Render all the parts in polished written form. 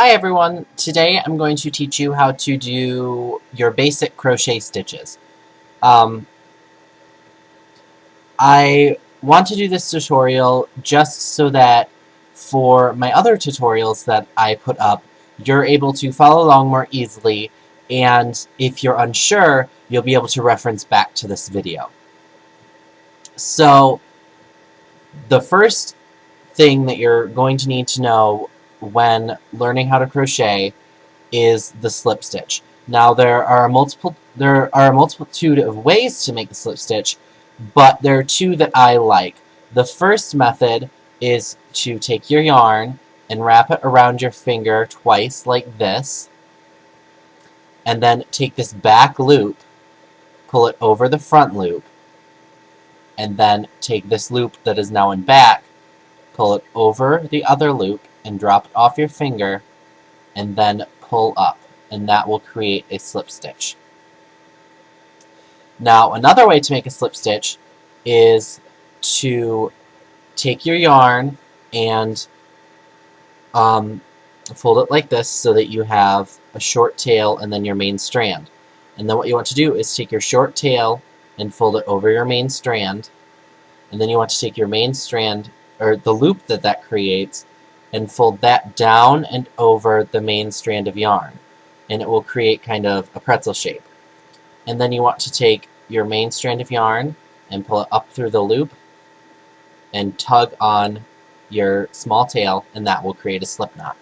Hi everyone! Today I'm going to teach you how to do your basic crochet stitches. I want to do this tutorial just so that for my other tutorials that I put up, you're able to follow along more easily, and if you're unsure, you'll be able to reference back to this video. So, the first thing that you're going to need to know when learning how to crochet is the slip stitch. Now there are a multitude of ways to make the slip stitch, but there are two that I like. The first method is to take your yarn and wrap it around your finger twice like this, and then take this back loop, pull it over the front loop, and then take this loop that is now in back, pull it over the other loop, and drop it off your finger, and then pull up, and that will create a slip stitch. Now another way to make a slip stitch is to take your yarn and fold it like this so that you have a short tail and then your main strand. And then what you want to do is take your short tail and fold it over your main strand, and then you want to take your main strand, or the loop that creates, and fold that down and over the main strand of yarn, and it will create kind of a pretzel shape. And then you want to take your main strand of yarn and pull it up through the loop and tug on your small tail, and that will create a slip knot.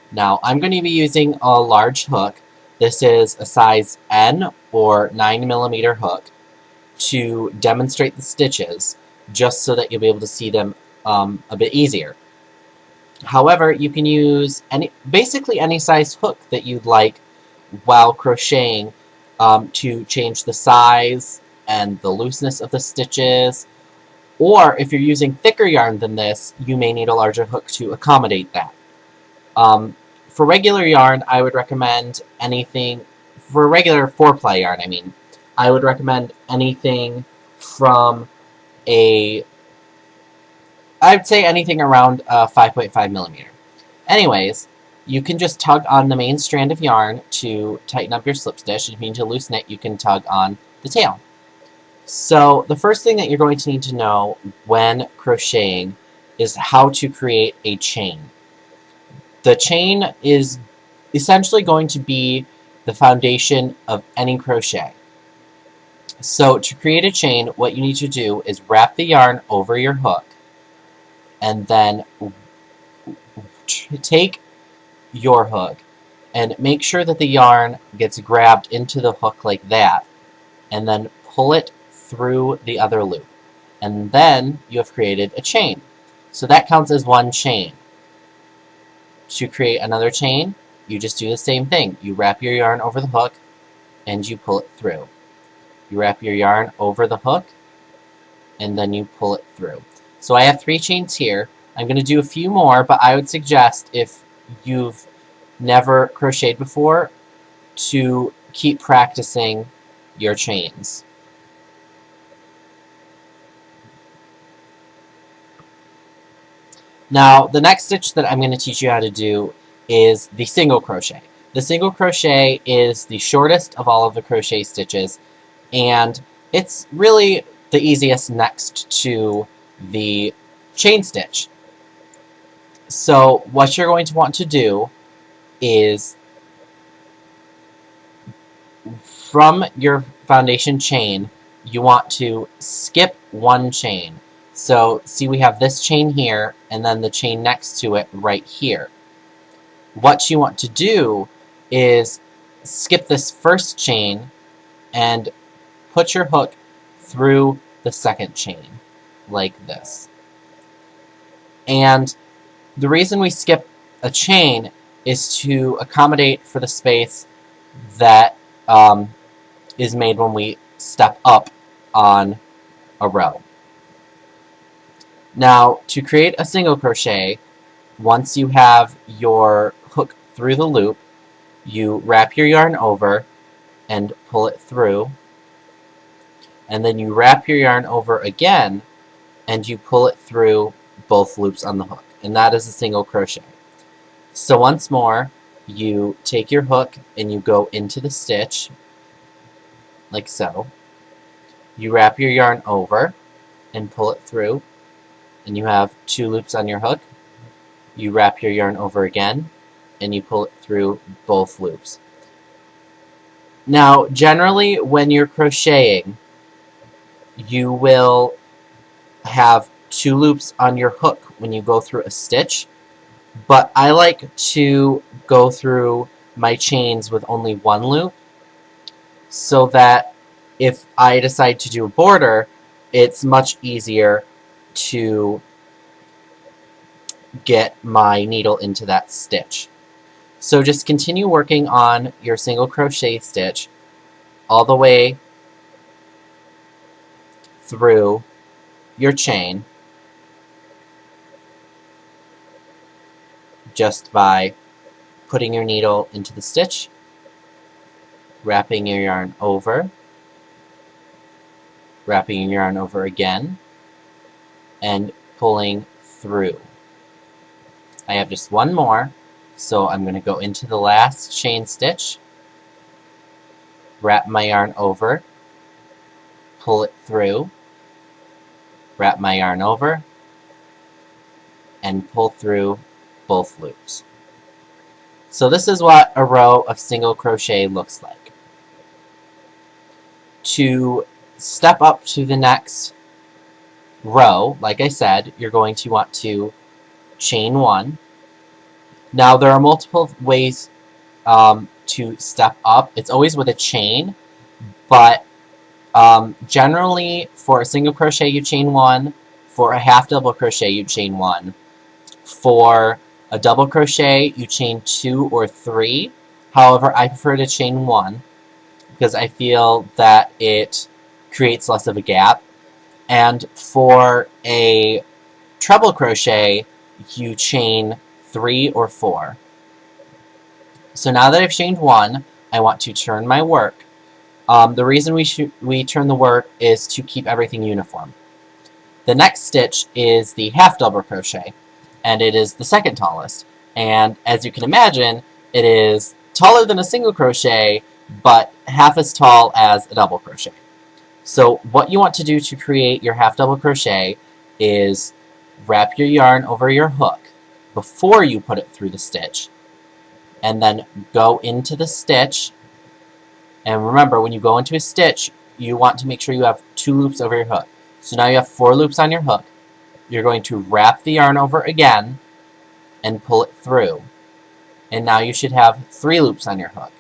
Now I'm going to be using a large hook. This is a size N or 9mm hook to demonstrate the stitches, just so that you'll be able to see them a bit easier. However, you can use basically any size hook that you'd like while crocheting to change the size and the looseness of the stitches, or if you're using thicker yarn than this, you may need a larger hook to accommodate that. For regular yarn, I would recommend anything, for regular 4-ply yarn, I would recommend anything from I'd say anything around 5.5mm. Anyways, you can just tug on the main strand of yarn to tighten up your slip stitch, and if you need to loosen it, you can tug on the tail. So the first thing that you're going to need to know when crocheting is how to create a chain. The chain is essentially going to be the foundation of any crochet. So to create a chain, what you need to do is wrap the yarn over your hook, and then take your hook and make sure that the yarn gets grabbed into the hook like that, and then pull it through the other loop. And then you have created a chain. So that counts as one chain. To create another chain, you just do the same thing. You wrap your yarn over the hook and you pull it through. You wrap your yarn over the hook and then you pull it through. So I have 3 chains here. I'm going to do a few more, but I would suggest, if you've never crocheted before, to keep practicing your chains. Now, the next stitch that I'm going to teach you how to do is the single crochet. The single crochet is the shortest of all of the crochet stitches, and it's really the easiest next to the chain stitch. So what you're going to want to do is, from your foundation chain, you want to skip one chain. So see, we have this chain here, and then the chain next to it right here. What you want to do is skip this first chain and put your hook through the second chain, like this. And the reason we skip a chain is to accommodate for the space that is made when we step up on a row. Now, to create a single crochet, once you have your hook through the loop, you wrap your yarn over and pull it through, and then you wrap your yarn over again and you pull it through both loops on the hook, and that is a single crochet. So once more, you take your hook and you go into the stitch, like so. You wrap your yarn over and pull it through, and you have 2 loops on your hook. You wrap your yarn over again, and you pull it through both loops. Now, generally, when you're crocheting, you will have 2 loops on your hook when you go through a stitch, but I like to go through my chains with only 1 loop, so that if I decide to do a border, it's much easier to get my needle into that stitch. So just continue working on your single crochet stitch all the way through your chain just by putting your needle into the stitch, wrapping your yarn over, wrapping your yarn over again, and pulling through. I have just one more, so I'm going to go into the last chain stitch, wrap my yarn over, pull it through, wrap my yarn over, and pull through both loops. So this is what a row of single crochet looks like. To step up to the next row, like I said, you're going to want to chain 1. Now there are multiple ways to step up. It's always with a chain, but generally for a single crochet you chain 1, for a half double crochet you chain 1, for a double crochet you chain 2 or 3. However, I prefer to chain 1 because I feel that it creates less of a gap. And for a treble crochet you chain 3 or 4. So now that I've chained 1, I want to turn my work. The reason we turn the work is to keep everything uniform. The next stitch is the half double crochet, and it is the second tallest. And as you can imagine, it is taller than a single crochet, but half as tall as a double crochet. So what you want to do to create your half double crochet is wrap your yarn over your hook before you put it through the stitch, and then go into the stitch. And remember, when you go into a stitch, you want to make sure you have 2 loops over your hook. So now you have 4 loops on your hook. You're going to wrap the yarn over again and pull it through. And now you should have 3 loops on your hook.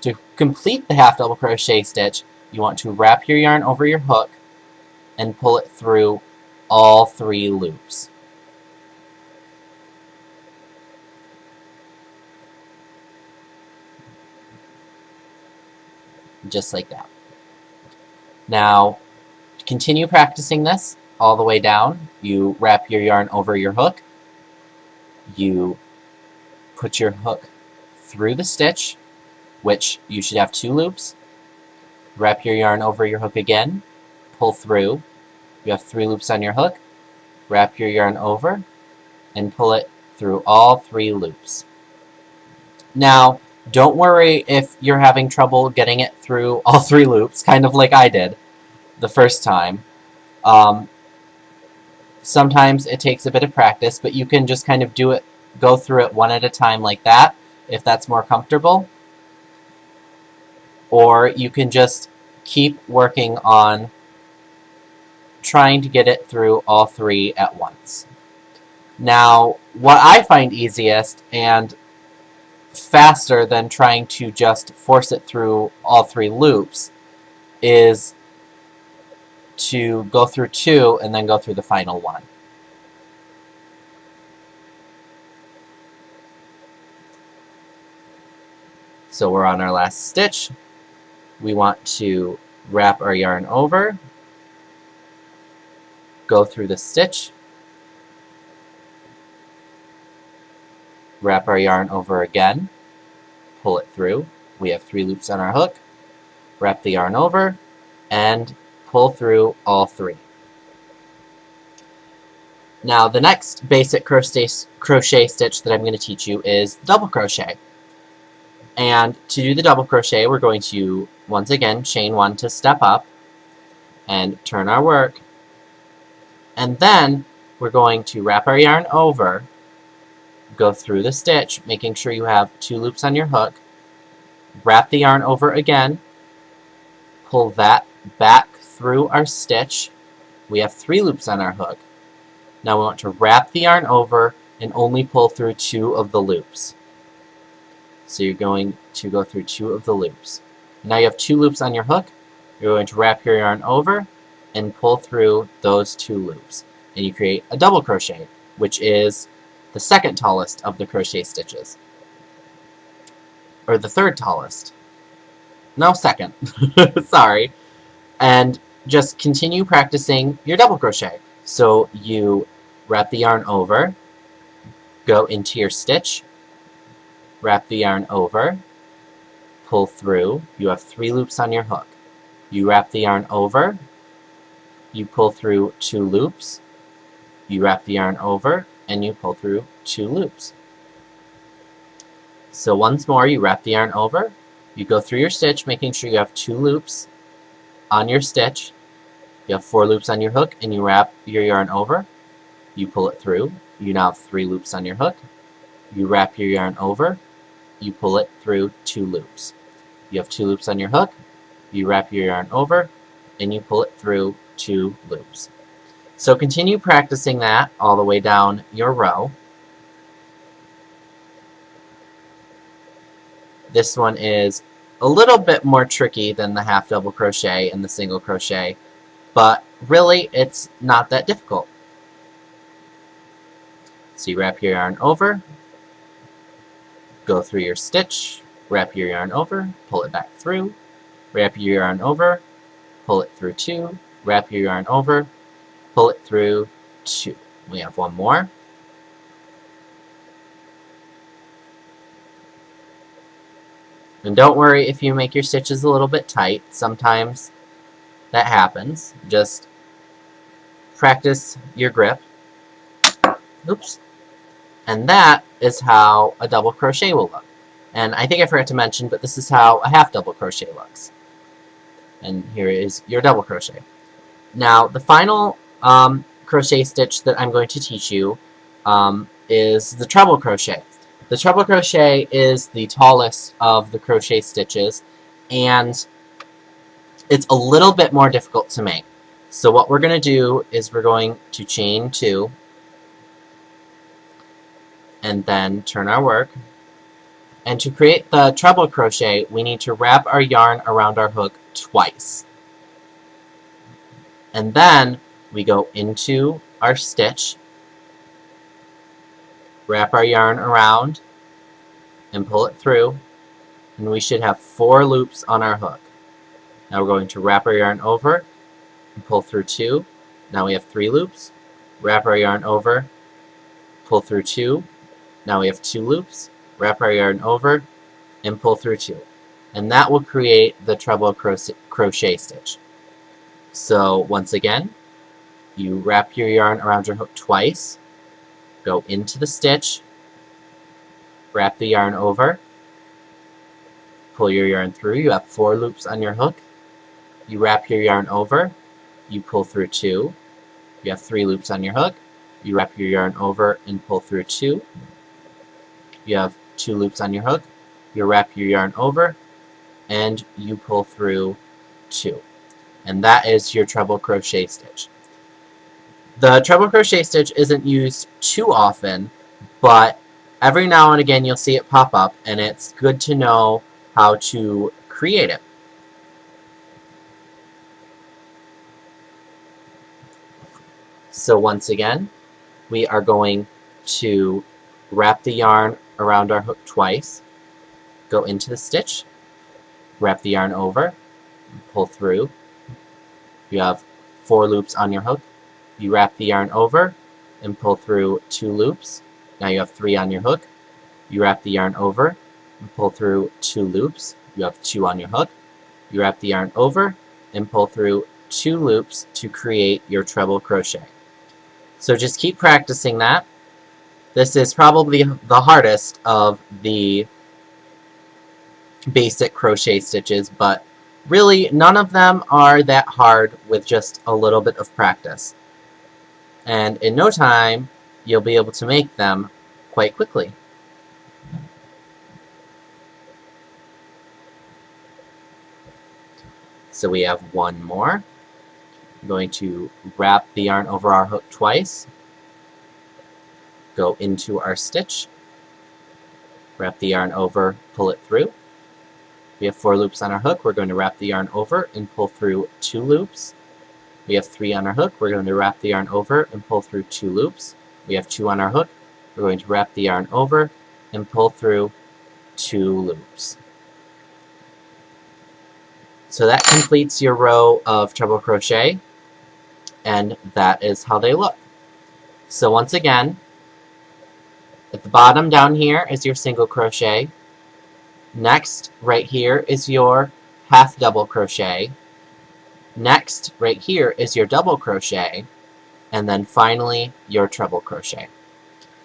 To complete the half double crochet stitch, you want to wrap your yarn over your hook and pull it through all 3 loops. Just like that. Now, to continue practicing this all the way down, you wrap your yarn over your hook, you put your hook through the stitch, which you should have 2 loops, wrap your yarn over your hook again, pull through, you have 3 loops on your hook, wrap your yarn over, and pull it through all 3 loops. Now, don't worry if you're having trouble getting it through all 3 loops, kind of like I did the first time. Sometimes it takes a bit of practice, but you can just kind of go through it one at a time like that, if that's more comfortable. Or you can just keep working on trying to get it through all 3 at once. Now, what I find easiest and faster than trying to just force it through all 3 loops is to go through 2 and then go through the final one. So we're on our last stitch. We want to wrap our yarn over, go through the stitch, wrap our yarn over again, pull it through. We have 3 loops on our hook, wrap the yarn over, and pull through all 3. Now the next basic crochet stitch that I'm going to teach you is double crochet. And to do the double crochet, we're going to once again chain 1 to step up and turn our work. And then we're going to wrap our yarn over, go through the stitch, making sure you have 2 loops on your hook, wrap the yarn over again, pull that back through our stitch. We have 3 loops on our hook. Now we want to wrap the yarn over and only pull through 2 of the loops. So you're going to go through 2 of the loops. Now you have 2 loops on your hook. You're going to wrap your yarn over and pull through those 2 loops. And you create a double crochet, which is the second tallest of the crochet stitches. Or the third tallest. No, second. Sorry. And just continue practicing your double crochet. So you wrap the yarn over, go into your stitch, wrap the yarn over, pull through. You have 3 loops on your hook. You wrap the yarn over, you pull through 2 loops, you wrap the yarn over, and you pull through 2 loops. So once more, you wrap the yarn over, you go through your stitch, making sure you have 2 loops on your stitch. You have 4 loops on your hook, and you wrap your yarn over, you pull it through. You now have 3 loops on your hook. You wrap your yarn over, you pull it through 2 loops. You have 2 loops on your hook, you wrap your yarn over, and you pull it through 2 loops. So continue practicing that all the way down your row. This one is a little bit more tricky than the half double crochet and the single crochet, but really it's not that difficult. So you wrap your yarn over, go through your stitch, wrap your yarn over, pull it back through, wrap your yarn over, pull it through 2, wrap your yarn over, pull it through 2. We have one more. And don't worry if you make your stitches a little bit tight. Sometimes that happens. Just practice your grip. Oops. And that is how a double crochet will look. And I think I forgot to mention, but this is how a half double crochet looks. And here is your double crochet. Now, the final crochet stitch that I'm going to teach you is the treble crochet. The treble crochet is the tallest of the crochet stitches, and it's a little bit more difficult to make. So what we're going to do is we're going to chain 2, and then turn our work. And to create the treble crochet, we need to wrap our yarn around our hook twice. And then we go into our stitch, wrap our yarn around, and pull it through, and we should have 4 loops on our hook. Now we're going to wrap our yarn over and pull through 2. Now we have 3 loops. Wrap our yarn over, pull through 2. Now we have 2 loops. Wrap our yarn over and pull through 2. And that will create the treble crochet stitch. So once again, you wrap your yarn around your hook twice, go into the stitch, wrap the yarn over, pull your yarn through. You have 4 loops on your hook. You wrap your yarn over, you pull through 2. You have 3 loops on your hook. You wrap your yarn over and pull through 2. You have 2 loops on your hook. You wrap your yarn over and you pull through 2. And that is your treble crochet stitch. The treble crochet stitch isn't used too often, but every now and again you'll see it pop up, and it's good to know how to create it. So once again, we are going to wrap the yarn around our hook twice, go into the stitch, wrap the yarn over, pull through. You have 4 loops on your hook. You wrap the yarn over and pull through 2 loops. Now you have 3 on your hook. You wrap the yarn over and pull through 2 loops. You have 2 on your hook. You wrap the yarn over and pull through 2 loops to create your treble crochet. So just keep practicing that. This is probably the hardest of the basic crochet stitches, but really none of them are that hard with just a little bit of practice. And in no time, you'll be able to make them quite quickly. So we have one more. I'm going to wrap the yarn over our hook twice, go into our stitch, wrap the yarn over, pull it through. We have 4 loops on our hook. We're going to wrap the yarn over and pull through 2 loops. We have 3 on our hook. We're going to wrap the yarn over and pull through 2 loops. We have 2 on our hook. We're going to wrap the yarn over and pull through 2 loops. So that completes your row of treble crochet, and that is how they look. So once again, at the bottom down here is your single crochet. Next, right here is your half double crochet. Next, right here is your double crochet. And then finally, your treble crochet.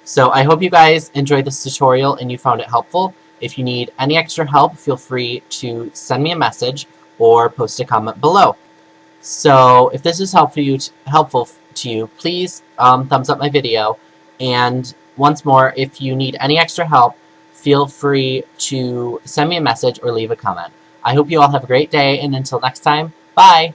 So I hope you guys enjoyed this tutorial and you found it helpful. If you need any extra help, feel free to send me a message or post a comment below. So if this is helpful to you, please thumbs up my video. And once more, if you need any extra help, feel free to send me a message or leave a comment. I hope you all have a great day, and until next time, bye!